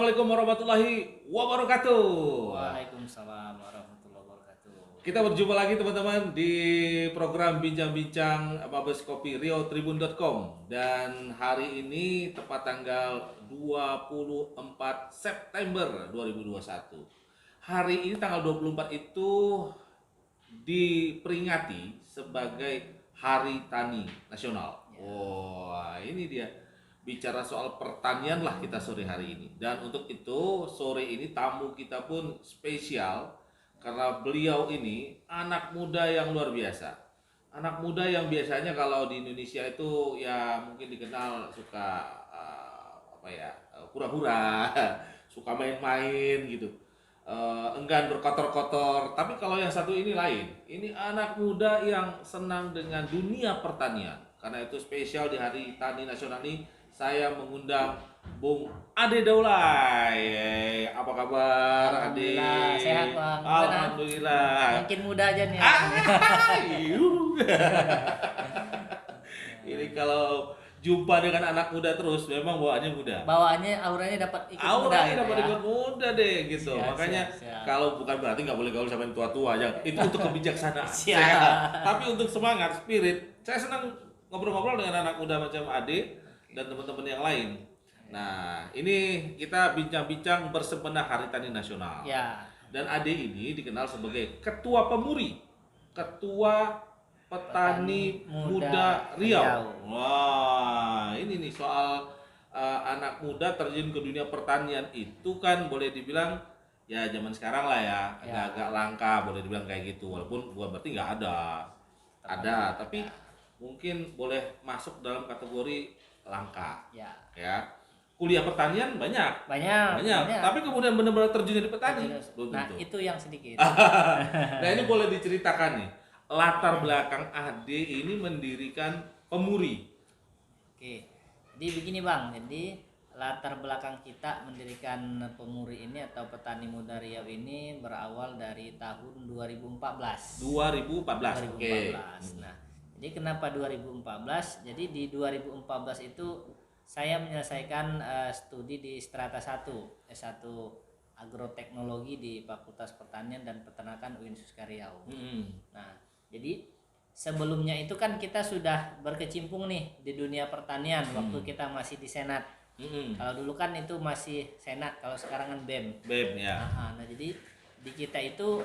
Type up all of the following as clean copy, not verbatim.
Assalamualaikum warahmatullahi wabarakatuh. Waalaikumsalam warahmatullahi wabarakatuh. Kita berjumpa lagi teman-teman di program Bincang-Bincang Mabes Kopi Tribun.com. Dan hari ini tepat tanggal 24 September 2021. Hari ini tanggal 24 itu diperingati sebagai Hari Tani Nasional. Wah, ini dia. Bicara soal pertanian lah kita sore hari ini. Dan untuk itu sore ini tamu kita pun spesial karena beliau ini anak muda yang luar biasa. Anak muda yang biasanya kalau di Indonesia itu ya mungkin dikenal suka hura-hura, suka main-main gitu. Enggan berkotor-kotor. Tapi kalau yang satu ini lain. Ini anak muda yang senang dengan dunia pertanian. Karena itu spesial di Hari Tani Nasional ini saya mengundang Bung Ade Daulay. Apa kabar Ade? Alhamdulillah, sehat Bang. Alhamdulillah. Makin muda aja nih. Ini kalau jumpa dengan anak muda terus memang bawaannya muda. Bawaannya auranya dapat ikut muda. Auranya gitu dapat ya. ikut muda deh gitu. Siap, Makanya siap. kalau bukan berarti nggak boleh gaul sama yang tua-tua aja. Itu untuk kebijaksanaan. Siap. Sehat. Tapi untuk semangat, spirit, saya senang ngobrol-ngobrol dengan anak muda macam Ade dan teman-teman yang lain. Nah, ini kita bincang-bincang bersebenah Hari Tani Nasional. Ya. Dan Ade ini dikenal sebagai Ketua Pemuri, Ketua Petani Muda Riau. Wah, ini nih soal anak muda terjun ke dunia pertanian itu kan boleh dibilang ya zaman sekarang lah ya, agak-agak langka boleh dibilang kayak gitu. Walaupun bukan berarti nggak ada, tapi mungkin boleh masuk dalam kategori langka. Ya. Kuliah pertanian banyak. Tapi kemudian benar-benar terjun jadi petani belum Nah, tentu. itu yang sedikit. Nah, ini boleh diceritakan nih latar belakang Ade ini mendirikan Pemuri. Oke. Jadi begini Bang, jadi latar belakang kita mendirikan Pemuri ini atau Petani Muda Riau ini berawal dari tahun 2014. 2014. Oke. Nah, jadi kenapa 2014? Jadi di 2014 itu saya menyelesaikan studi di Strata 1, S1 Agroteknologi di Fakultas Pertanian dan Peternakan UIN Suska Riau. Nah, jadi sebelumnya itu kan kita sudah berkecimpung nih di dunia pertanian waktu kita masih di Senat. Kalau dulu kan itu masih Senat, kalau sekarang kan BEM. BEM ya. Nah, jadi di kita itu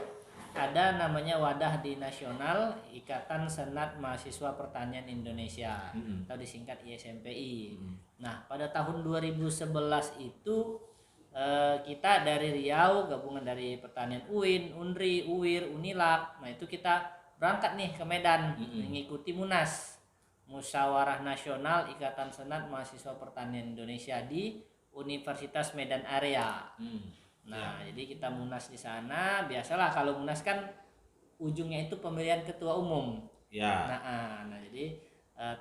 ada namanya wadah di nasional Ikatan Senat Mahasiswa Pertanian Indonesia atau disingkat ISMPI. Nah, pada tahun 2011 itu kita dari Riau, gabungan dari pertanian UIN, UNRI, UIR, UNILAK. Nah, itu kita berangkat nih ke Medan mengikuti MUNAS, Musyawarah Nasional Ikatan Senat Mahasiswa Pertanian Indonesia di Universitas Medan Area. Nah, jadi kita MUNAS di sana. Biasalah kalau MUNAS kan ujungnya itu pemilihan ketua umum. Ya. Nah, jadi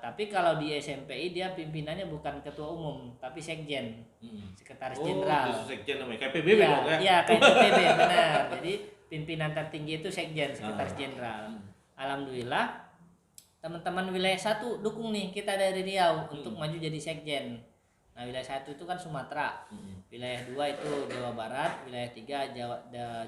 tapi kalau di SMPI dia pimpinannya bukan ketua umum, tapi sekjen, sekretaris jenderal. Oh, sekjen namanya kayak PBB dong ya? Iya, kayak PBB benar. Jadi pimpinan tertinggi itu sekjen, sekretaris jenderal. Alhamdulillah teman-teman wilayah 1 dukung nih kita dari Riau untuk maju jadi sekjen. Nah, wilayah 1 itu kan Sumatera, wilayah 2 itu Jawa Barat, wilayah 3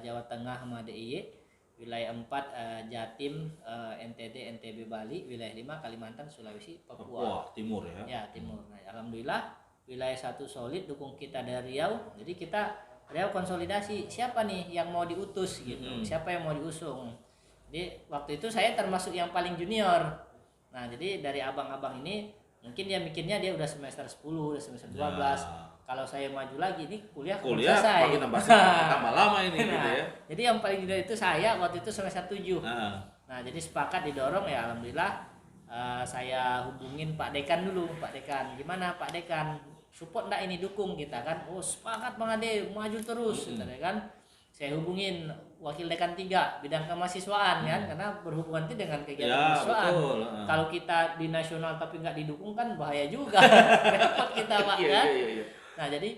Jawa Tengah sama DIY, wilayah 4 Jatim, NTT, NTB, Bali, wilayah 5 Kalimantan, Sulawesi, Papua. Timur ya? Ya, timur. Nah, alhamdulillah wilayah 1 solid dukung kita dari Riau. Jadi kita Riau konsolidasi siapa nih yang mau diutus gitu, siapa yang mau diusung. Jadi waktu itu saya termasuk yang paling junior. Nah, jadi dari abang-abang ini mungkin dia mikirnya dia udah semester 10, udah semester 12. Kalau saya maju lagi ini kuliah selesai. Makin tambah lama ini Nah, gitu ya. jadi yang paling junior itu saya waktu itu semester 7. Nah, Jadi sepakat didorong ya alhamdulillah. Saya hubungin Pak Dekan dulu. Pak Dekan, gimana Pak Dekan? Support enggak ini, dukung kita kan? Oh, sepakat Bang Ade, maju terus gitu kan. Saya hubungin Wakil Dekan 3 bidang kemahasiswaan kan, karena berhubungan itu dengan kegiatan kemahasiswaan. Kalau kita di nasional tapi nggak didukung kan bahaya juga. Repot kita Pak kan. Nah, jadi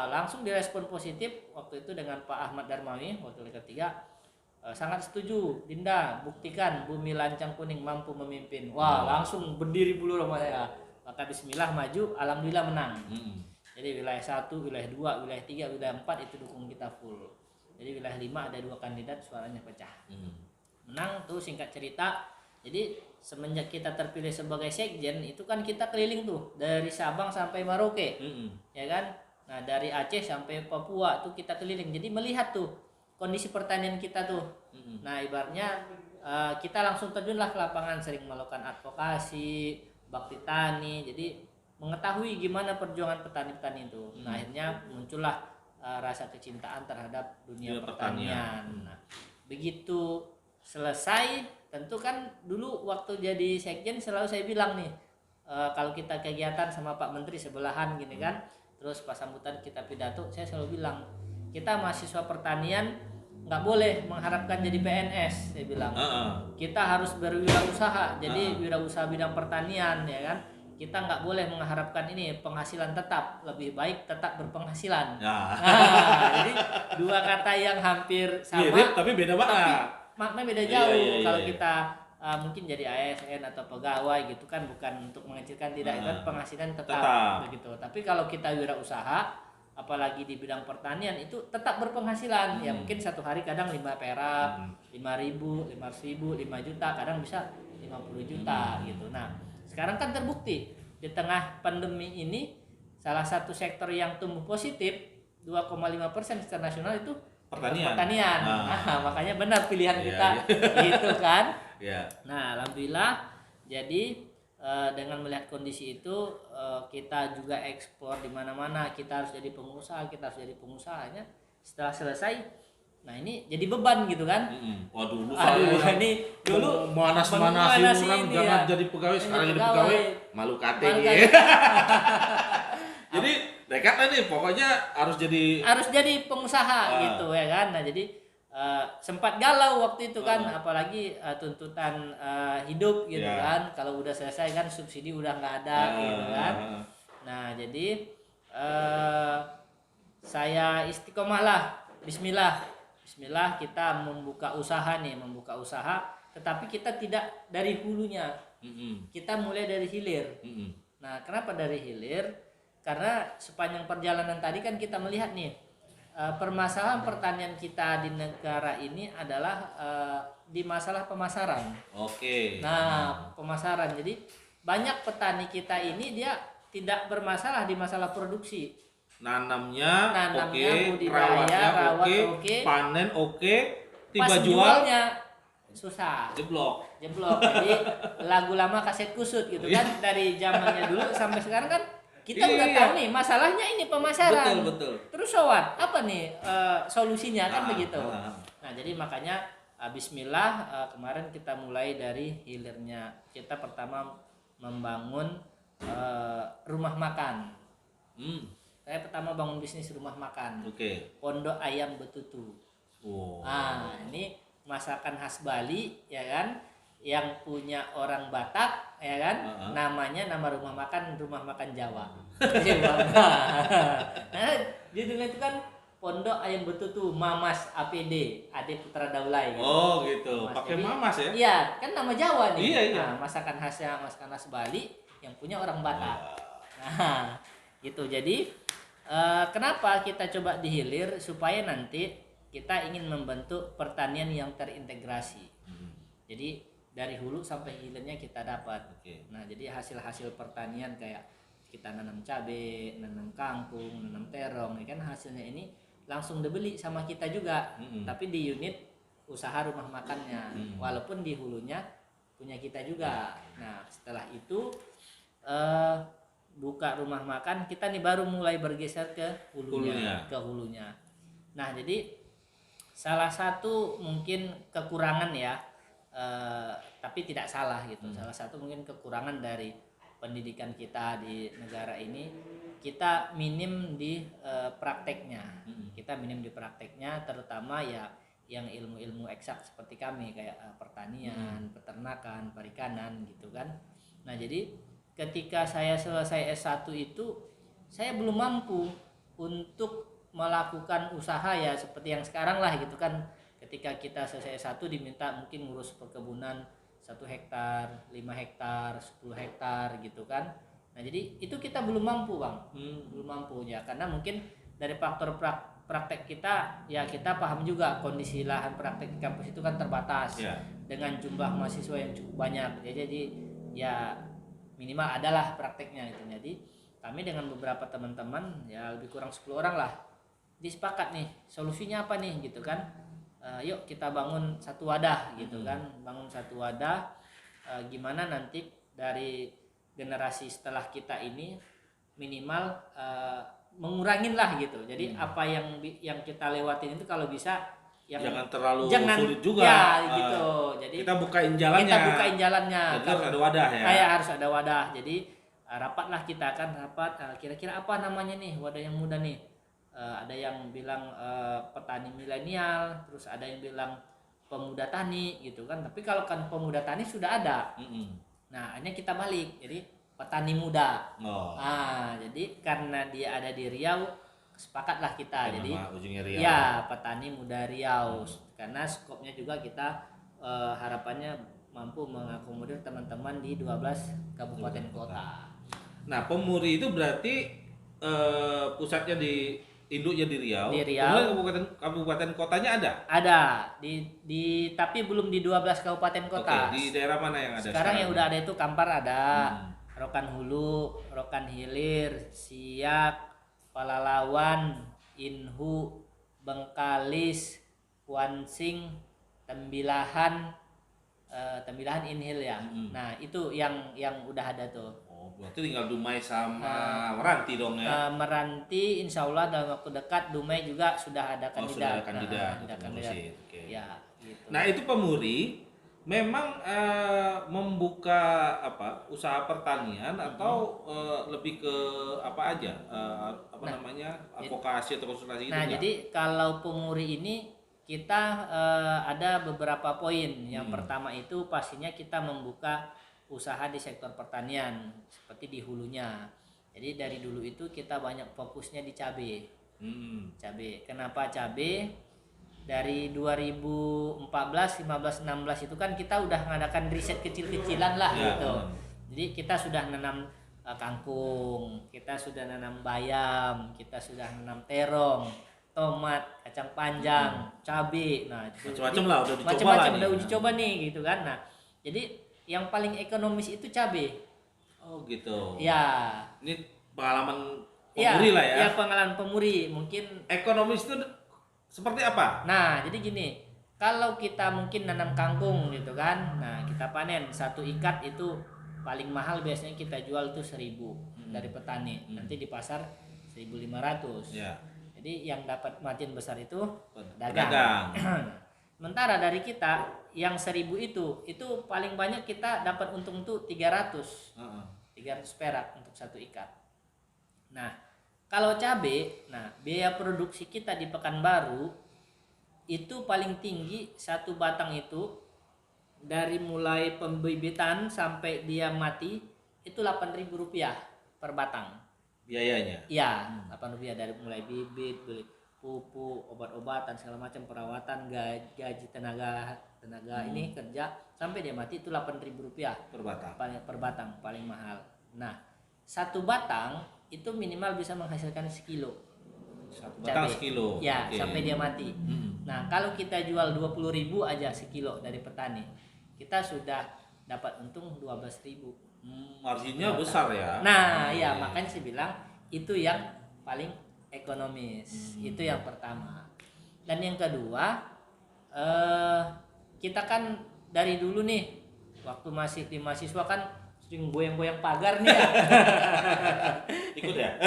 langsung direspon positif waktu itu dengan Pak Ahmad Darmawi, Wakil Dekan 3. Sangat setuju, Dinda, buktikan Bumi Lancang Kuning mampu memimpin. Wah, langsung berdiri bulu sama saya. Maka bismillah maju, alhamdulillah menang. Jadi wilayah 1, wilayah 2, wilayah 3, wilayah 4 itu dukung kita full. Jadi wilayah 5 ada 2 kandidat suaranya pecah. Menang tuh singkat cerita. Jadi semenjak kita terpilih sebagai sekjen itu kan kita keliling tuh dari Sabang sampai Merauke. Ya kan? Nah, dari Aceh sampai Papua tuh kita keliling. Jadi melihat tuh kondisi pertanian kita tuh. Nah, ibaratnya kita langsung terjunlah ke lapangan, sering melakukan advokasi, bakti tani. Jadi mengetahui gimana perjuangan petani-petani itu. Nah, akhirnya muncullah rasa kecintaan terhadap dunia pertanian. Nah, begitu selesai, tentu kan dulu waktu jadi sekjen selalu saya bilang nih, kalau kita kegiatan sama Pak Menteri sebelahan gini kan, terus pas sambutan kita pidato, saya selalu bilang kita mahasiswa pertanian nggak boleh mengharapkan jadi PNS, saya bilang. Kita harus berwirausaha, jadi wirausaha bidang pertanian, ya kan. Kita nggak boleh mengharapkan ini penghasilan tetap, lebih baik tetap berpenghasilan. Jadi dua kata yang hampir sama, mirip tapi beda banget. Tapi makna beda jauh. Kalau kita mungkin jadi ASN atau pegawai gitu kan, bukan untuk mengecilkan, tidak, itu penghasilan tetap begitu. Tapi kalau kita wirausaha, apalagi di bidang pertanian itu tetap berpenghasilan. Ya mungkin satu hari kadang 5 perak, 5.000, 500.000, 5 juta, kadang bisa 50 juta gitu. Nah, sekarang kan terbukti di tengah pandemi ini salah satu sektor yang tumbuh positif 2,5% secara nasional itu pertanian. Nah, makanya benar pilihan kita gitu kan. Nah, alhamdulillah jadi dengan melihat kondisi itu kita juga ekspor di mana-mana. Kita harus jadi pengusaha, pengusahanya. Setelah selesai, nah ini jadi beban gitu kan. Waduh, ini dulu manas-manasin orang jangan jadi pegawai, sekarang jadi pegawai malu kate nih. Jadi dekat nih pokoknya harus jadi pengusaha gitu ya kan. Nah, jadi sempat galau waktu itu kan, apalagi tuntutan hidup gitu kan. Kalau udah selesai kan subsidi udah nggak ada gitu kan. Nah, jadi saya istiqomah lah, Bismillah kita membuka usaha, tetapi kita tidak dari hulunya, kita mulai dari hilir. Nah, kenapa dari hilir? Karena sepanjang perjalanan tadi kan kita melihat nih permasalahan pertanian kita di negara ini adalah di masalah pemasaran. Nah, pemasaran. Jadi banyak petani kita ini dia tidak bermasalah di masalah produksi. Nanamnya budidaya, rawat panen tiba pas jualnya susah, jeblok. Jadi lagu lama kaset kusut gitu kan. Dari zamannya dulu sampai sekarang kan kita udah tahu nih masalahnya ini pemasaran. Betul. Terus apa nih solusinya kan begitu. Nah, jadi makanya Bismillah kemarin kita mulai dari hilirnya. Kita pertama membangun rumah makan. Saya pertama bangun bisnis rumah makan. Pondok Ayam Betutu. Nah, ini masakan khas Bali ya kan, yang punya orang Batak ya kan. Nama rumah makan Jawa. Nah, judulnya itu kan Pondok Ayam Betutu Mamas APD, Ade Putra Daulay gitu. Gitu. Pakai Mamas ya? Iya, kan nama Jawa nih. Iya. Nah, masakan khas Bali yang punya orang Batak. Nah, gitu. Jadi kenapa kita coba dihilir? Supaya nanti kita ingin membentuk pertanian yang terintegrasi. Jadi dari hulu sampai hilirnya kita dapat. Nah, jadi hasil-hasil pertanian kayak kita nanam cabai, nanam kangkung, nanam terong, kan hasilnya ini langsung dibeli sama kita juga. Tapi di unit usaha rumah makannya, walaupun di hulunya punya kita juga. Nah, setelah itu buka rumah makan, kita nih baru mulai bergeser ke hulunya. Nah, jadi salah satu mungkin kekurangan ya, tapi tidak salah gitu. Salah satu mungkin kekurangan dari pendidikan kita di negara ini, kita minim di prakteknya. Terutama ya yang ilmu-ilmu eksak seperti kami kayak pertanian, peternakan, perikanan gitu kan. Nah, jadi ketika saya selesai S1 itu saya belum mampu untuk melakukan usaha ya seperti yang sekarang lah gitu kan. Ketika kita selesai S1 diminta mungkin ngurus perkebunan 1 hektar, 5 hektar, 10 hektar gitu kan. Nah jadi itu kita belum mampu Bang, belum mampu ya, karena mungkin dari faktor praktek kita ya, kita paham juga kondisi lahan praktek di kampus itu kan terbatas dengan jumlah mahasiswa yang cukup banyak ya, jadi ya minimal adalah prakteknya gitu. Jadi kami dengan beberapa teman-teman ya lebih kurang 10 orang lah disepakat nih solusinya apa nih gitu kan. Yuk kita bangun satu wadah gitu kan, bangun satu wadah, gimana nanti dari generasi setelah kita ini minimal mengurangin lah gitu. Jadi apa yang kita lewatin itu kalau bisa jangan terlalu sulit juga ya gitu. Jadi kita bukain jalannya, jadi harus ada wadah ya, kayak harus ada wadah. Jadi rapatlah, kita akan rapat kira-kira apa namanya nih wadah yang muda nih. Ada yang bilang petani milenial, terus ada yang bilang pemuda tani gitu kan. Tapi kalau kan pemuda tani sudah ada, nah akhirnya kita balik jadi petani muda. Jadi karena dia ada di Riau, sepakatlah kita jadi Riau. Ya petani muda Riau, karena skopnya juga kita harapannya mampu mengakomodir teman-teman di 12 kabupaten kota. Nah Pemuri itu berarti pusatnya di induknya di Riau. Di Riau. Kemudian kabupaten kotanya ada? Ada di tapi belum di 12 kabupaten kota. Di daerah mana yang ada? Sekarang yang udah ada itu Kampar ada, Rokan Hulu, Rokan Hilir, Siak, Palalawan, Inhu, Bengkalis, Kuansing, Tembilahan, Tembilahan Inhil ya. Nah itu yang udah ada tuh. Berarti tinggal Dumai sama Meranti dong ya? Meranti insya Allah dalam waktu dekat, Dumai juga sudah ada kandidat. Sudah ada kandidat. Okay. Ya, gitu. Nah itu Pemuri memang membuka usaha pertanian atau lebih ke apa aja? Namanya advokasi atau konsultasi gitu? Nah jadi kalau Pemuri ini kita ada beberapa poin. Yang pertama itu pastinya kita membuka usaha di sektor pertanian seperti di hulunya. Jadi dari dulu itu kita banyak fokusnya di cabai. Cabai. Kenapa cabai? Dari 2014, 15, 16 itu kan kita udah ngadakan riset kecil-kecilan lah gitu. Jadi kita sudah nanam kangkung, kita sudah nanam bayam, kita sudah nanam terong, tomat, kacang panjang, cabai. Nah, macam-macam lah udah dicoba. Macam-macam udah uji coba nih gitu kan. Nah, jadi yang paling ekonomis itu cabai. Oh gitu. Ya. Ini pengalaman Pemuri lah ya. Ya pengalaman Pemuri. Mungkin ekonomis itu seperti apa? Nah jadi gini, kalau kita mungkin nanam kangkung gitu kan, nah kita panen satu ikat itu paling mahal biasanya kita jual tuh 1.000 dari petani. Nanti di pasar 1.500. Ya. Jadi yang dapat margin besar itu dagang. Sementara dari kita yang 1.000 itu paling banyak kita dapat untung tuh 300 perak untuk satu ikat. Nah kalau cabai, nah biaya produksi kita di Pekanbaru itu paling tinggi satu batang itu dari mulai pembibitan sampai dia mati itu Rp8.000 per batang. Biayanya? Iya, Rp8 dari mulai bibit, beli pupuk, obat-obatan segala macam, perawatan, gaji tenaga ini kerja sampai dia mati itu Rp8.000 per batang paling mahal. Nah satu batang itu minimal bisa menghasilkan sekilo. Satu batang sekilo. Ya, sampai dia mati. Nah kalau kita jual 20.000 aja sekilo dari petani, kita sudah dapat untung 12.000. Marginnya besar ya. Nah ya makanya saya bilang itu yang paling ekonomis. Itu yang pertama. Dan yang kedua, kita kan dari dulu nih waktu masih di mahasiswa kan sering goyang-goyang pagar nih ya. Ikut ya?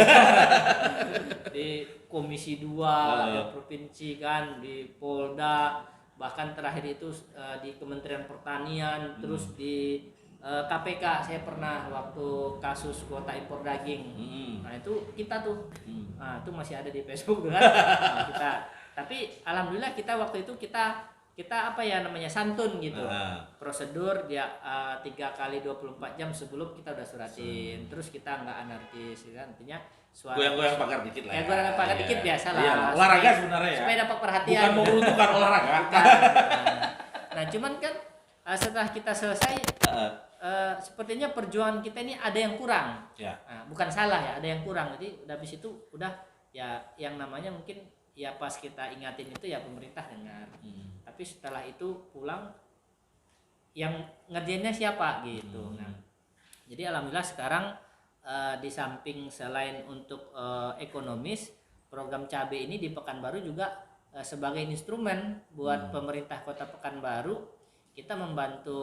Di Komisi 2 provinsi kan, di Polda, bahkan terakhir itu di Kementerian Pertanian, terus di KPK saya pernah waktu kasus kuota impor daging. Nah itu kita tuh, nah itu masih ada di Facebook kan. Nah, kita, tapi alhamdulillah kita waktu itu kita apa ya namanya santun gitu. Prosedur dia 3 kali 24 jam sebelum kita udah suratin. Terus kita nggak anarkis kan, artinya goyang-goyang pagar dikit lah. Ya goyang pagar dikit biasa lah. Iya, olahraga sebenarnya ya. Supaya dapat perhatian. Bukan meruntuhkan olahraga. Nah cuman kan setelah kita selesai sepertinya perjuangan kita ini ada yang kurang. Ya. Nah, bukan salah ya, ada yang kurang. Jadi udah habis itu udah ya yang namanya mungkin ya pas kita ingatin itu ya pemerintah dengar. Tapi setelah itu pulang yang ngerjainnya siapa gitu. Nah, jadi alhamdulillah sekarang di samping selain untuk ekonomis, program cabai ini di Pekanbaru juga sebagai instrumen buat pemerintah Kota Pekanbaru, kita membantu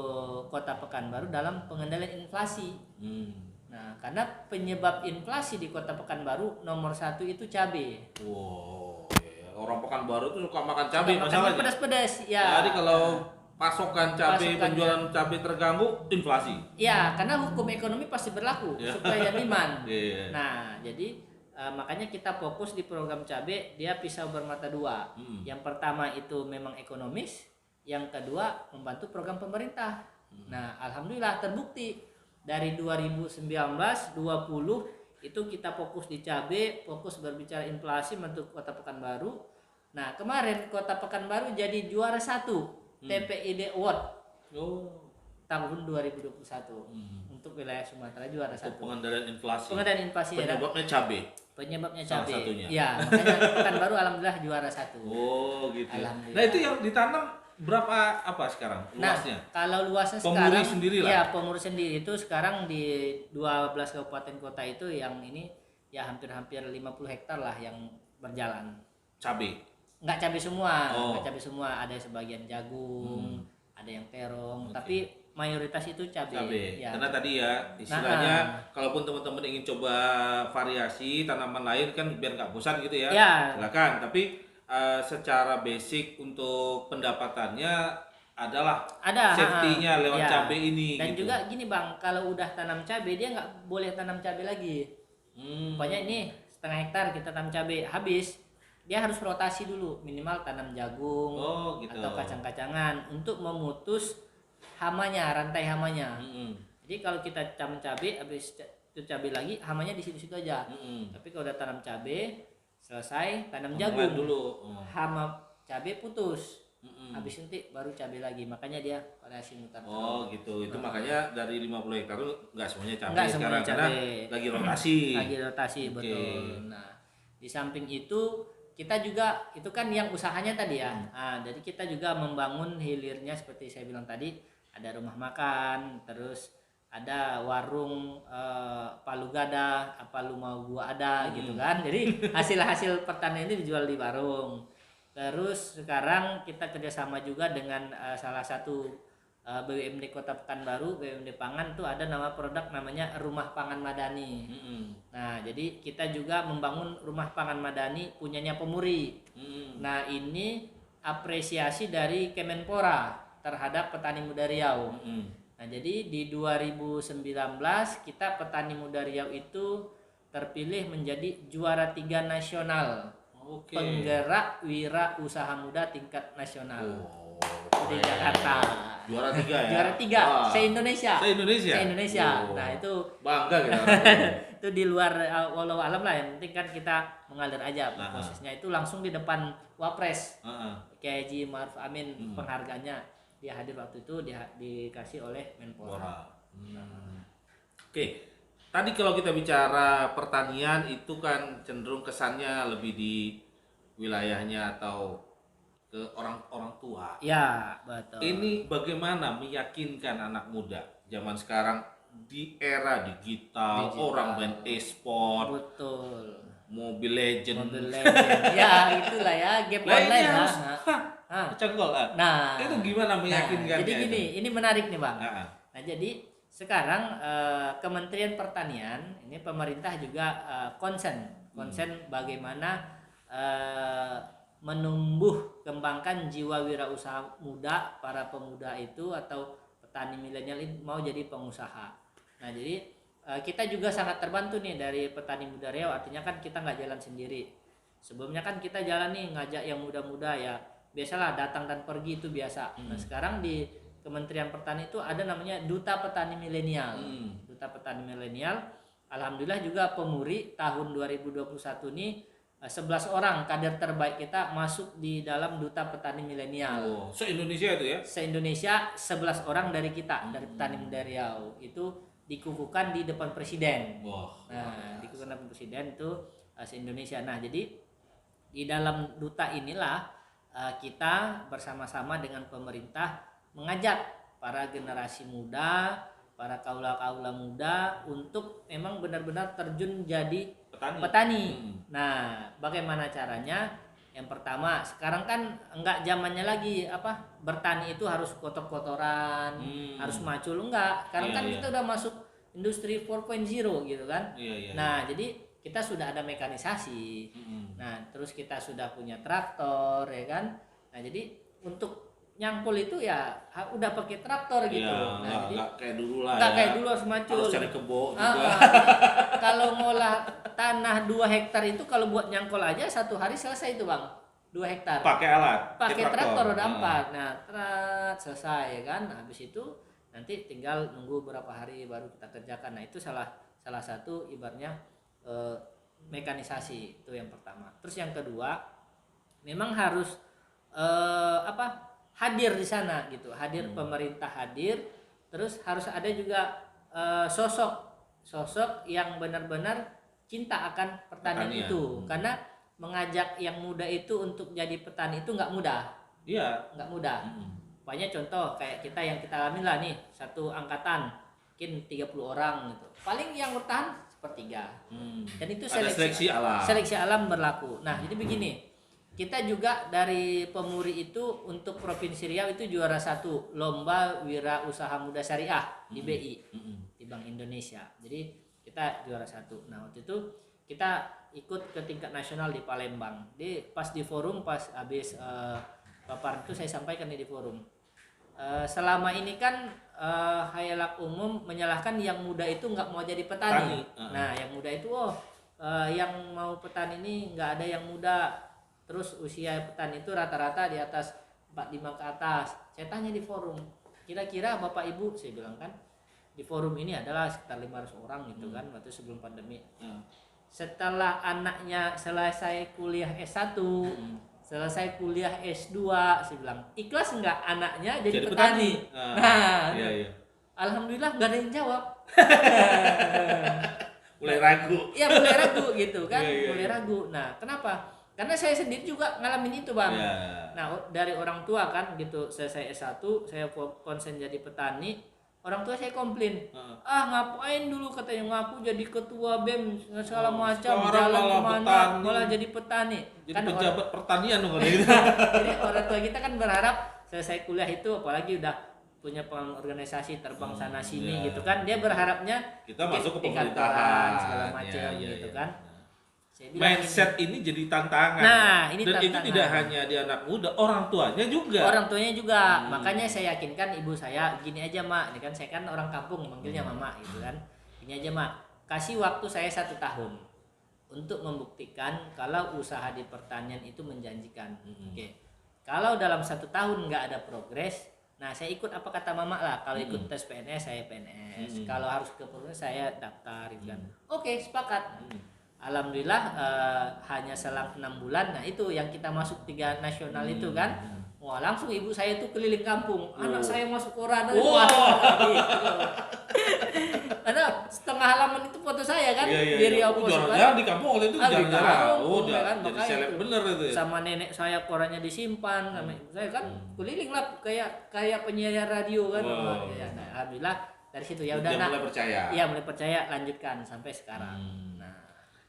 Kota Pekanbaru dalam pengendalian inflasi. Nah, karena penyebab inflasi di Kota Pekanbaru nomor 1 itu cabai. Wow, ya. Orang Pekanbaru tuh suka makan cabai masalahnya. Pedas-pedas, ya. Jadi kalau pasokan cabai, penjualan cabai terganggu, inflasi. Ya, karena hukum ekonomi pasti berlaku, supply dan demand. Nah, jadi makanya kita fokus di program cabai, dia pisau bermata dua. Yang pertama itu memang ekonomis, yang kedua membantu program pemerintah. Nah, alhamdulillah terbukti dari 2019-20 itu kita fokus di cabai, fokus berbicara inflasi untuk Kota Pekanbaru. Nah, kemarin Kota Pekanbaru jadi juara 1 TPID Award tahun 2021 untuk wilayah Sumatera, juara 1. Pengendalian inflasi. Pengendalian inflasi. Penyebabnya cabai. Penyebabnya Salah cabai. satunya. Ya, makanya Pekanbaru alhamdulillah juara 1. Oh, gitu. Alhamdulillah. Nah, itu yang ditanam berapa apa sekarang luasnya? Nah, kalau luasnya pemuri sekarang sendiri lah. Ya, pemuri sendiri itu sekarang di 12 kabupaten kota itu yang ini ya hampir-hampir 50 hektar lah yang berjalan. Cabai. Enggak cabai semua, enggak cabai semua, ada sebagian jagung, ada yang terong, tapi mayoritas itu cabai. Ya. Karena tadi ya istilahnya kalaupun teman-teman ingin coba variasi tanaman lain kan biar nggak bosan gitu ya. Silakan. Tapi secara basic untuk pendapatannya adalah safety-nya lewat cabai ini. Dan gitu. juga gini Bang, kalau udah tanam cabai dia nggak boleh tanam cabai lagi. Pokoknya ini setengah hektar kita tanam cabai habis. Dia harus rotasi dulu, minimal tanam jagung atau kacang-kacangan untuk memutus hamanya, rantai hamanya. Jadi kalau kita tanam cabai, habis itu cabai lagi, hamanya di situ-situ aja. Tapi kalau udah tanam cabai, selesai tanam jagung dulu. Hama cabai putus. Habis nanti baru cabai lagi. Makanya dia variasi mutar. Gitu. Itu makanya dari 50 hektar itu enggak semuanya cabai Enggak sekarang semuanya karena lagi rotasi. Lagi rotasi, betul. Nah, di samping itu kita juga itu kan yang usahanya tadi ya. Nah, jadi kita juga membangun hilirnya seperti saya bilang tadi, ada rumah makan, terus ada warung palu gada, apa lu mau gua ada gitu kan. Jadi hasil-hasil pertanian ini dijual di warung. Terus sekarang kita kerjasama juga dengan salah satu BUMD Kota Pekanbaru, BUMD Pangan tuh ada nama produk namanya Rumah Pangan Madani. Nah, jadi kita juga membangun Rumah Pangan Madani punyanya Pemuri. Nah, ini apresiasi dari Kemenpora terhadap petani muda Riau. Nah, jadi di 2019 kita petani muda Riau itu terpilih menjadi juara 3 nasional. Penggerak wira usaha muda tingkat nasional. Di Jakarta. Juara 3 ya? Juara 3 se-Indonesia. Se-Indonesia. Nah, itu bangga kita. Itu di luar walau alam lah, yang penting kan kita mengalir aja. Prosesnya itu langsung di depan Wapres. Kiai Haji Ma'ruf Amin, penghargaannya dia hadir waktu itu dikasih oleh Menpora. Oke. Tadi kalau kita bicara pertanian itu kan cenderung kesannya lebih di wilayahnya atau ke orang-orang tua. Ya, betul. Ini bagaimana meyakinkan anak muda zaman sekarang di era digital. Orang main e-sport. Betul. Mobile Legend. Ya, itulah ya, game online lah. Cenggol. Nah, itu gimana meyakinkannya? Jadi gini, ini menarik nih Bang. Nah, jadi sekarang Kementerian Pertanian ini pemerintah juga konsen bagaimana menumbuh kembangkan jiwa wirausaha muda para pemuda itu atau petani milenial ini mau jadi pengusaha. Nah, jadi kita juga sangat terbantu nih dari petani muda Riau, artinya kan kita nggak jalan sendiri. Sebelumnya kan kita jalan nih ngajak yang muda-muda ya, biasalah datang dan pergi itu biasa. Nah, sekarang di Kementerian Pertanian itu ada namanya Duta Petani Milenial. Duta Petani Milenial. Alhamdulillah juga Pemuri tahun 2021 ini 11 orang kader terbaik kita masuk di dalam Duta Petani Milenial. Oh, se-Indonesia itu ya? Se-Indonesia 11 orang dari kita, dari petani muda Riau. Itu dikukuhkan di depan presiden. Wah. Nah, dikukuhkan depan presiden itu se-Indonesia. Nah, jadi di dalam duta inilah kita bersama-sama dengan pemerintah mengajak para generasi muda, para kaula-kaula muda untuk memang benar-benar terjun jadi petani. Nah, bagaimana caranya? Yang pertama, sekarang kan enggak zamannya lagi bertani itu harus kotor-kotoran, harus macul, enggak. Sekarang kan kita udah masuk industri 4.0 gitu kan. Nah, jadi kita sudah ada mekanisasi. Nah, terus kita sudah punya traktor ya kan. Nah, jadi untuk nyangkul itu ya udah pakai traktor gitu. Nah, jadi nggak kayak dulu lah. Nggak kayak dulu harus macul. Harus cari kebo juga. Kalau ngolah tanah 2 hektar itu kalau buat nyangkul aja 1 hari selesai itu, Bang. 2 hektar. Pakai alat. Pakai traktor udah 4. Nah, selesai ya kan. Nah, habis itu nanti tinggal nunggu berapa hari baru kita kerjakan. Nah, itu salah satu ibaratnya mekanisasi itu yang pertama. Terus yang kedua, memang harus hadir di sana gitu, pemerintah hadir, terus harus ada juga sosok yang benar-benar cinta akan pertanian itu, karena mengajak yang muda itu untuk jadi petani itu nggak mudah. Iya. Nggak mudah. Banyak contoh kayak kita yang kita alami lah nih, satu angkatan mungkin 30 orang gitu, paling yang bertahan sepertiga. Dan itu seleksi alam berlaku. Nah, jadi begini. Kita juga dari Pemuri itu untuk Provinsi Riau itu juara 1 lomba wira usaha muda syariah di BI di Bank Indonesia. Jadi kita juara 1. Nah, waktu itu kita ikut ke tingkat nasional di Palembang. Pas di forum, pas habis paparan itu saya sampaikan di forum. Selama ini kan khayalak umum menyalahkan yang muda itu nggak mau jadi petani. Nah, yang muda itu yang mau petani ini nggak ada yang muda. Terus usia petani itu rata-rata di atas 45 ke atas. Saya tanya di forum, kira-kira Bapak Ibu, saya bilang kan, di forum ini adalah sekitar 500 orang gitu kan, waktu sebelum pandemi. Setelah anaknya selesai kuliah S1, selesai kuliah S2, saya bilang, ikhlas nggak anaknya jadi petani? Nah, alhamdulillah nggak ada yang jawab. Mulai ragu. Iya, mulai ragu gitu kan, mulai ragu. Nah, kenapa? Karena saya sendiri juga ngalamin itu, Bang. Nah, dari orang tua kan gitu, selesai S1, saya konsen jadi petani, orang tua saya komplain. Ngapain dulu katanya ngaku jadi ketua BEM segala macam, jalan kemana, malah jadi petani. Jadi kan pejabat pertanian dong gitu. Jadi orang tua kita kan berharap selesai kuliah itu, apalagi udah punya organisasi terbang sana sini gitu kan, dia berharapnya kita masuk ke pemerintahan segala macam gitu kan. Mindset ini jadi tantangan. Nah, ini dan tantangan. Itu tidak hanya di anak muda, orang tuanya juga. Makanya saya yakinkan ibu saya, gini aja Mak, ini kan saya kan orang kampung manggilnya Mama gitu kan. Gini aja Mak, kasih waktu saya 1 tahun untuk membuktikan kalau usaha di pertanian itu menjanjikan. Oke. Kalau dalam 1 tahun nggak ada progres, nah saya ikut apa kata Mama lah. Kalau ikut tes PNS saya PNS. Kalau harus ke progres saya daftar gitu kan. Oke, sepakat. Alhamdulillah hanya selang 6 bulan. Nah, itu yang kita masuk 3 nasional itu kan. Wah, langsung ibu saya itu keliling kampung. Anak saya masuk koran. Karena setengah halaman itu foto saya kan. Di Riau jarang di kampung waktu itu jarang. Kan, jadi seleb bener itu ya. Sama nenek saya korannya disimpan, sama ibu saya kan keliling lah kayak penyiar radio kan. Nah, alhamdulillah dari situ ya udah mulai percaya. Iya, mulai percaya, lanjutkan sampai sekarang.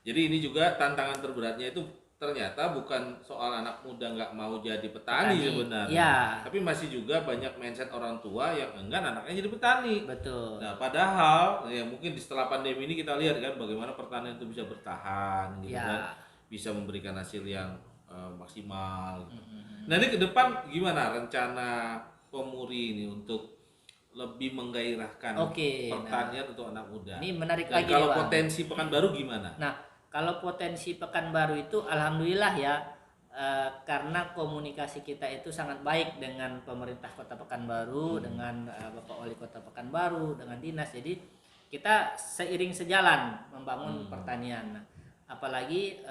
Jadi ini juga tantangan terberatnya itu ternyata bukan soal anak muda nggak mau jadi petani sebenarnya, tapi masih juga banyak mindset orang tua yang enggan anaknya jadi petani. Betul. Nah, padahal ya mungkin setelah pandemi ini kita lihat kan bagaimana pertanian itu bisa bertahan, gitu kan, bisa memberikan hasil yang maksimal. Gitu. Nah, ini ke depan gimana rencana Pemuri ini untuk lebih menggairahkan pertanian untuk anak muda? Ini menarik dan lagi. Kalau potensi Pekanbaru gimana? Nah, kalau potensi Pekanbaru itu alhamdulillah ya, karena komunikasi kita itu sangat baik dengan pemerintah Kota Pekanbaru, dengan Bapak Wali Kota Pekanbaru, dengan dinas. Jadi kita seiring sejalan membangun pertanian. Nah, apalagi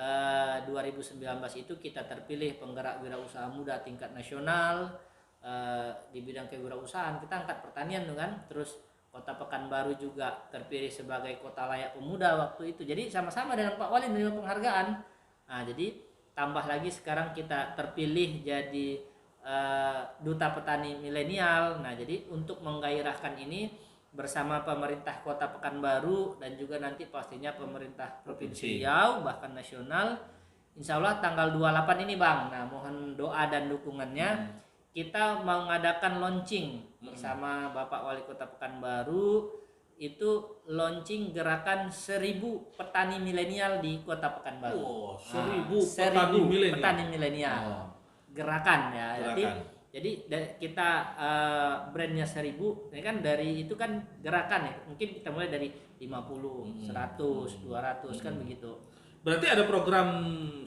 2019 itu kita terpilih penggerak wirausaha muda tingkat nasional di bidang kewirausahaan. Kita angkat pertanian tuh kan, terus Kota Pekanbaru juga terpilih sebagai kota layak pemuda waktu itu. Jadi sama-sama dengan Pak Wali menerima penghargaan. Nah, jadi tambah lagi sekarang kita terpilih jadi duta petani milenial. Nah, jadi untuk menggairahkan ini bersama pemerintah Kota Pekanbaru dan juga nanti pastinya pemerintah Provinsi Riau bahkan nasional, insya Allah tanggal 28 ini Bang. Nah, mohon doa dan dukungannya. Kita mengadakan launching bersama Bapak Wali Kota Pekanbaru, itu launching gerakan 1000 petani milenial di Kota Pekanbaru. Oh, 1000 petani milenial. Gerakan ya. Jadi kita brandnya 1000, ini kan dari itu kan gerakan ya. Mungkin kita mulai dari 50, 100, 200 kan begitu. Berarti ada program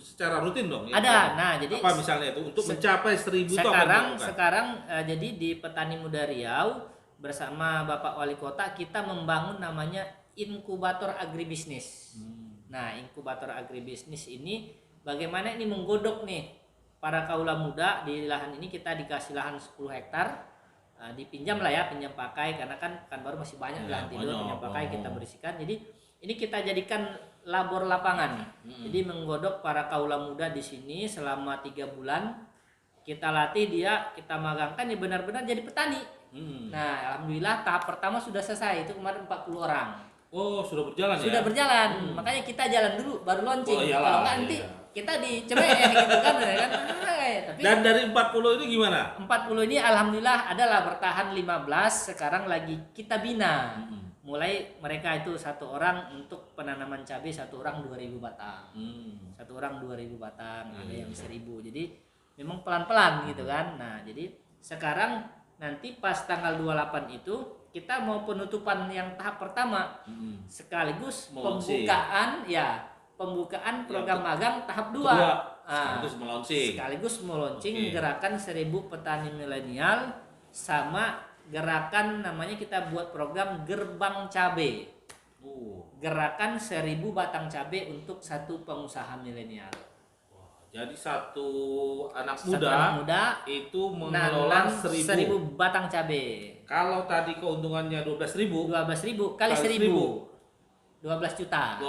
secara rutin dong? Ya? Ada. Nah, jadi apa misalnya itu untuk mencapai 1000 itu sekarang jadi di Petani Muda Riau bersama Bapak Wali Kota kita membangun namanya inkubator agribisnis. Nah, inkubator agribisnis ini bagaimana ini menggodok nih para kaula muda. Di lahan ini kita dikasih lahan 10 hektar, dipinjam lah ya, pinjam pakai karena kan baru masih banyak lahan tidur, pinjam pakai kita bersihkan. Jadi ini kita jadikan labor lapangan. Jadi menggodok para kaula muda di sini selama 3 bulan. Kita latih dia, kita magangkan ya benar-benar jadi petani. Nah, alhamdulillah tahap pertama sudah selesai. Itu kemarin 40 orang. Oh, sudah berjalan ya? Sudah berjalan. Makanya kita jalan dulu baru launching. Kalau enggak nanti kita dicerai gitu kan. Tapi dan dari 40 ini gimana? 40 ini alhamdulillah adalah bertahan 15, sekarang lagi kita bina. Mulai mereka itu 1 orang untuk penanaman cabai, 1 orang 2000 batang. 1 orang 2000 batang, ada yang 1000. Jadi memang pelan-pelan gitu kan. Nah, jadi sekarang nanti pas tanggal 28 itu kita mau penutupan yang tahap pertama sekaligus pembukaan program magang tahap 2. Sekaligus melaunching gerakan 1000 petani milenial sama gerakan namanya kita buat program Gerbang Cabe. Gerakan 1000 batang cabe untuk 1 pengusaha milenial. Jadi satu anak muda itu mengelola 1000 batang cabe. Kalau tadi keuntungannya 12.000 kali 1000 12 juta.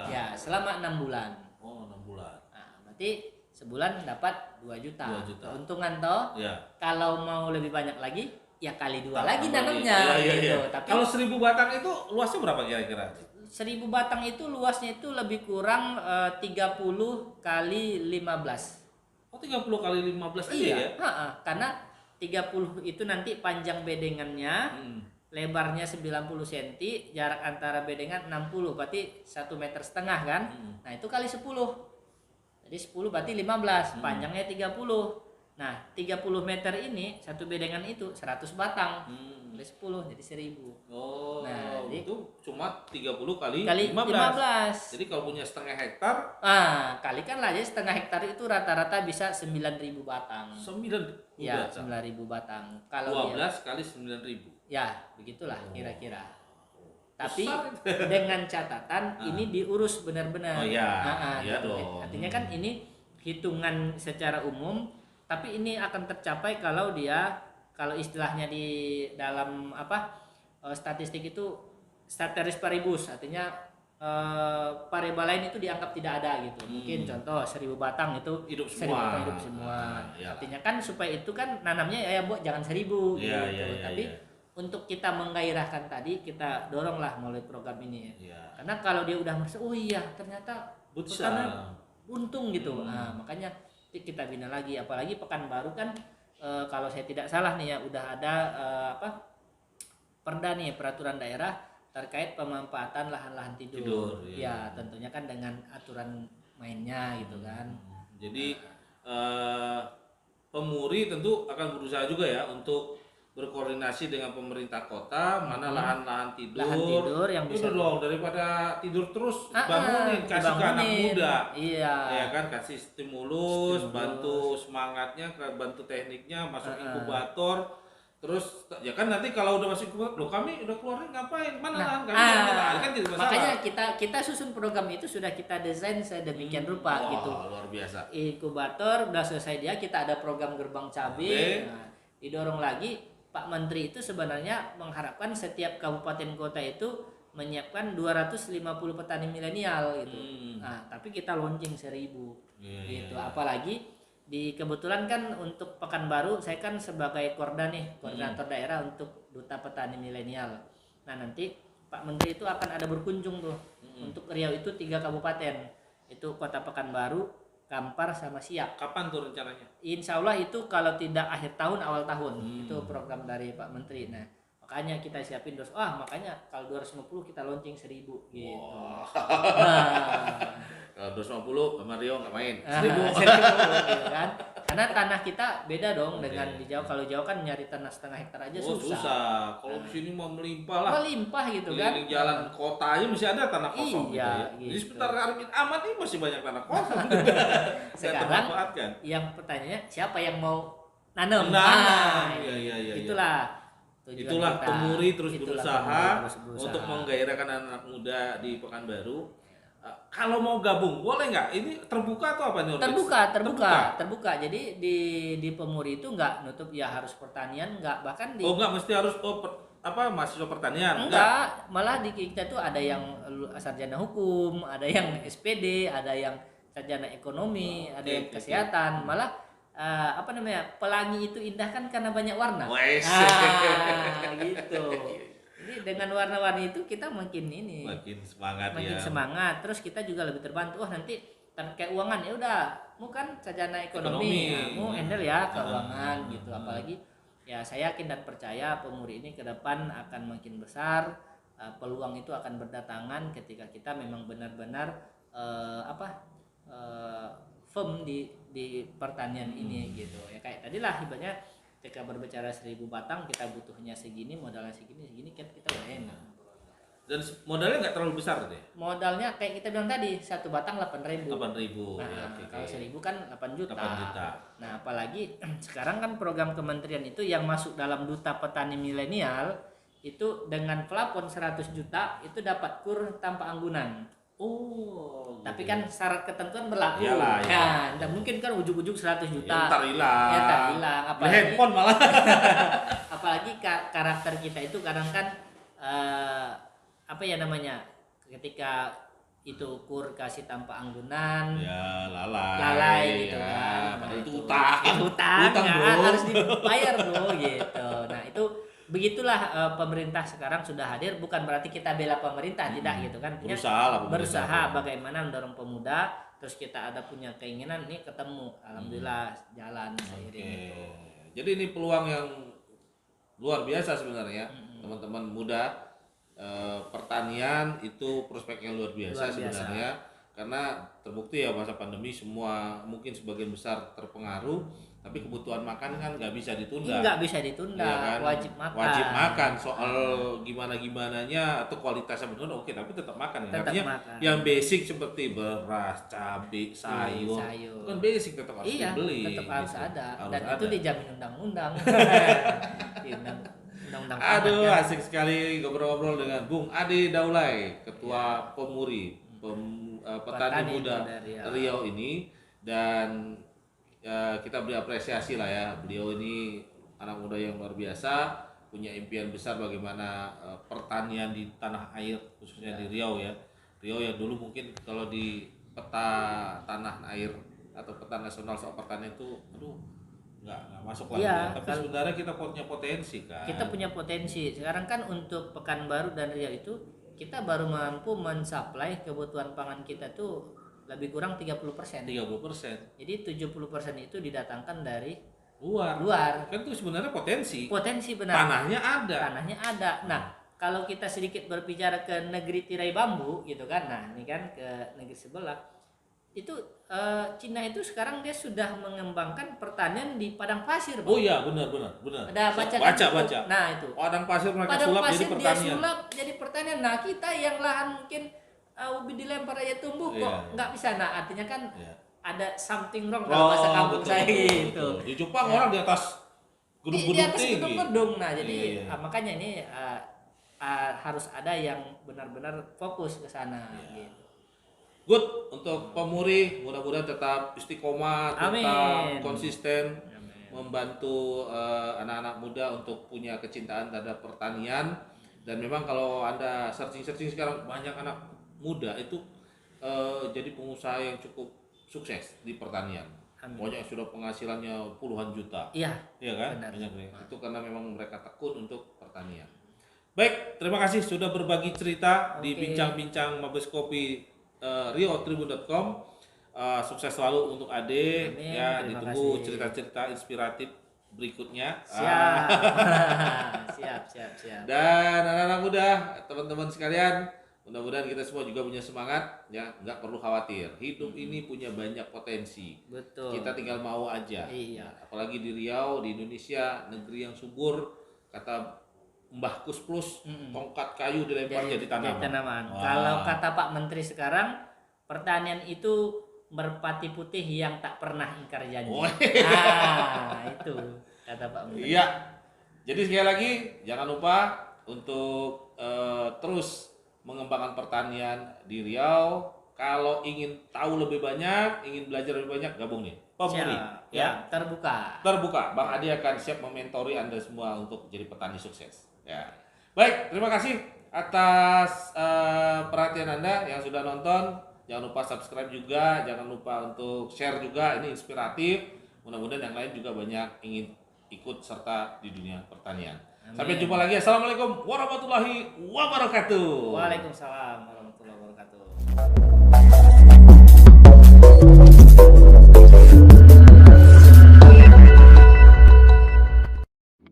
Ya, selama 6 bulan. Oh, 6 bulan. Nah, berarti sebulan dapat 2 juta. Keuntungan toh. Ya. Kalau mau lebih banyak lagi ya kali 2 lagi nanamnya gitu. Tapi kalau 1000 batang itu luasnya berapa kira-kira? 1000 batang itu luasnya itu lebih kurang 30 kali 15. Oh, 30 kali 15 aja ya? Karena 30 itu nanti panjang bedengannya, lebarnya 90 cm, jarak antara bedengan 60, berarti 1,5 meter kan? Nah, itu kali 10. Jadi 10 berarti 15, panjangnya 30. Nah, 30 meter ini satu bedengan itu 100 batang. Kali 10 jadi 1000. Oh, nah, itu cuma 30 kali 15. Jadi kalau punya setengah hektar, kalikanlah, jadi setengah hektar itu rata-rata bisa 9.000 batang. 9.000 ya, 9.000 batang. Kalau 12 kali 9.000. Ya, begitulah kira-kira. Tapi dengan catatan ini diurus benar-benar. Oh iya, iya dong. Artinya kan ini hitungan secara umum, tapi ini akan tercapai kalau istilahnya di dalam statistik itu ceteris paribus, artinya variabel lain itu dianggap tidak ada gitu. Mungkin contoh 1000 batang itu hidup 1000 semua. batang hidup semua. Artinya kan supaya itu kan nanamnya ya buat jangan 1000 gitu. Tapi untuk kita menggairahkan tadi, kita doronglah melalui program ini ya. Karena kalau dia udah merasa oh iya ternyata petani untung gitu. Nah, makanya kita bina lagi, apalagi Pekanbaru kan kalau saya tidak salah nih ya udah ada perda nih, peraturan daerah terkait pemanfaatan lahan-lahan tidur. Ya, tentunya kan dengan aturan mainnya gitu kan. Jadi Pemuri tentu akan berusaha juga ya untuk berkoordinasi dengan pemerintah kota, mana lahan-lahan tidur yang bisa dong, daripada tidur terus bangunin, kasih ke anak muda. Iya. Ya kan, kasih stimulus, bantu semangatnya, bantu tekniknya, masuk inkubator. Terus ya kan nanti kalau udah masuk inkubator, loh kami udah keluarin ngapain? Mana lahan kami? Kan jadi masalah. Makanya kita susun program itu sudah kita desain sedemikian rupa gitu. Luar biasa. Inkubator udah selesai dia, kita ada program gerbang cabai. Nah, didorong lagi Pak Menteri itu sebenarnya mengharapkan setiap kabupaten kota itu menyiapkan 250 petani milenial gitu. Nah, tapi kita launching 1.000 gitu. Apalagi kebetulan kan untuk Pekanbaru saya kan sebagai koordinator daerah untuk Duta Petani Milenial. Nah, nanti Pak Menteri itu akan ada berkunjung tuh. Untuk Riau itu 3 kabupaten. Itu Kota Pekanbaru, Kampar sama Siak. Kapan tuh rencananya? Insya Allah itu kalau tidak akhir tahun awal tahun. Itu program dari Pak Menteri. Nah, makanya kita siapin makanya kalau 250 kita launching 1.000 gitu. Nah, kalau 250 sama Rio nggak main. 1.000 gitu kan. Karena tanah kita beda dong dengan di Jawa. Kalau Jawa kan nyari tanah setengah hektar aja susah. Kalau di sini mau melimpah lah. Melimpah gitu kan. Di jalan kota aja masih ada tanah kosong gitu ya. Gitu. Di sekitar Arifin Ahmad ini masih banyak tanah kosong. Sekarang yang pertanyaannya siapa yang mau nanam? Iya. Itulah Pemuri terus berusaha untuk menggairahkan anak muda di Pekanbaru. Kalau mau gabung boleh nggak? Ini terbuka atau apa nih? Terbuka. Jadi di Pemuri itu nggak nutup ya harus pertanian, nggak, bahkan nggak mesti harus mahasiswa pertanian. Enggak, malah di kita tuh ada yang sarjana hukum, ada yang SPD, ada yang sarjana ekonomi, ada yang kesehatan. Malah pelangi itu indah kan karena banyak warna. Gitu. Jadi dengan warna-warni itu kita makin semangat. Terus kita juga lebih terbantu. Nanti kayak keuangan ya udah, mu kan sarjana ekonomi. Mu handle ya keuangan gitu. Apalagi ya saya yakin dan percaya Pemuri ini ke depan akan makin besar. Peluang itu akan berdatangan ketika kita memang benar-benar firm di pertanian ini gitu. Ya kayak tadilah ibaratnya ketika berbicara 1.000 batang kita butuhnya segini, modalnya segini kan kita udah enak. Dan modalnya nggak terlalu besar deh. Modalnya kayak kita bilang tadi, 1 batang 8.000. 8.000. Nah, kalau 1.000 kan 8 juta. 8 juta. Nah, apalagi sekarang kan program kementerian itu yang masuk dalam Duta Petani Milenial itu dengan plafon 100 juta itu dapat kur tanpa anggunan. Tapi kan syarat ketentuan berlaku. Iyalah. Nah, mungkin kan ujung-ujung 100 juta. Ntar hilang. Apalagi handphone malah. Apalagi karakter kita itu kadang kan ketika itu kur kasih tanpa anggunan. Ya, lalai gitu kan. Itu utang. Harus dibayar bro gitu. Nah, itu begitulah pemerintah sekarang sudah hadir, bukan berarti kita bela pemerintah, tidak gitu kan. Berusaha bagaimana mendorong pemuda, terus kita ada punya keinginan nih ketemu, alhamdulillah jalan seiring itu. Jadi ini peluang yang luar biasa sebenarnya, teman-teman muda. Pertanian itu prospeknya luar biasa sebenarnya, karena terbukti ya masa pandemi semua mungkin sebagian besar terpengaruh. Tapi kebutuhan makan kan nggak bisa ditunda. Nggak bisa ditunda, ya kan? Wajib makan. Soal gimana-gimananya atau kualitasnya benar oke, tapi tetap makan. Artinya yang basic seperti beras, cabai, sayur. Itu kan basic tetap harus dibeli. Tetap harus ada. Dan itu dijamin undang-undang. Aduh, asik sekali ngobrol-ngobrol dengan Bung Ade Daulay, Ketua Pemuri, Petani Muda Riau ini. Dan kita beri apresiasi lah ya, beliau ini anak muda yang luar biasa, punya impian besar bagaimana pertanian di tanah air, khususnya di Riau ya. Riau yang dulu mungkin kalau di peta tanah air atau peta nasional soal pertanian itu nggak masuk lagi ya. Tapi sebenarnya kita punya potensi kan. Kita punya potensi. Sekarang kan untuk Pekanbaru dan Riau itu kita baru mampu mensuplai kebutuhan pangan kita tuh lebih kurang 30%. Jadi 70% itu didatangkan dari luar. Kan itu sebenarnya potensi benar. Tanahnya ada. Nah, kalau kita sedikit berbicara ke negeri tirai bambu gitu kan. Nah, ini kan ke negeri sebelah. Itu Cina itu sekarang dia sudah mengembangkan pertanian di padang pasir. Oh iya, benar. Ada baca. Nah, itu. Padang pasir mereka sulap jadi pertanian. Dia sulap jadi pertanian. Nah, kita yang lahan mungkin ubi dilempar aja tumbuh kok nggak bisa. Nah, artinya kan ada something wrong dalam bahasa kampung saya gitu. Di Jepang orang di atas gedung-gedung tinggi. Nah, jadi makanya ini harus ada yang benar-benar fokus ke sana gitu. Good untuk pemuri, mudah-mudahan tetap istiqomah, tetap Amin. konsisten Amin. membantu anak-anak muda untuk punya kecintaan terhadap pertanian. Dan memang kalau Anda searching-searching sekarang, banyak anak muda itu jadi pengusaha yang cukup sukses di pertanian. Amin. Banyak yang sudah penghasilannya puluhan juta. Iya. Iya kan? Benar. Banyak. Itu karena memang mereka tekun untuk pertanian. Baik, terima kasih sudah berbagi cerita di bincang-bincang Mabes Kopi riotribun.com. Sukses selalu untuk Ade. Amin, Ya, terima ditunggu kasih. cerita-cerita inspiratif berikutnya. Siap. Siap. Dan anak-anak muda, teman-teman sekalian, mudah-mudahan kita semua juga punya semangat, ya, nggak perlu khawatir. Hidup ini punya banyak potensi. Betul. Kita tinggal mau aja. Iya. Apalagi di Riau, di Indonesia, negeri yang subur, kata Mbah Kus Plus, tongkat kayu dilempar jadi tanaman. Wah. Kalau kata Pak Menteri sekarang, pertanian itu merpati putih yang tak pernah ingkar janji. Itu kata Pak Menteri. Iya. Jadi sekali lagi jangan lupa untuk terus mengembangkan pertanian di Riau. Kalau ingin tahu lebih banyak, ingin belajar lebih banyak, gabung nih. Pemuri. Ya, terbuka. Terbuka. Bang Adi akan siap mementori Anda semua untuk jadi petani sukses. Ya. Baik, terima kasih atas perhatian Anda yang sudah nonton. Jangan lupa subscribe juga, jangan lupa untuk share juga, ini inspiratif. Mudah-mudahan yang lain juga banyak ingin ikut serta di dunia pertanian. Amin. Sampai jumpa lagi. Assalamualaikum warahmatullahi wabarakatuh. Waalaikumsalam.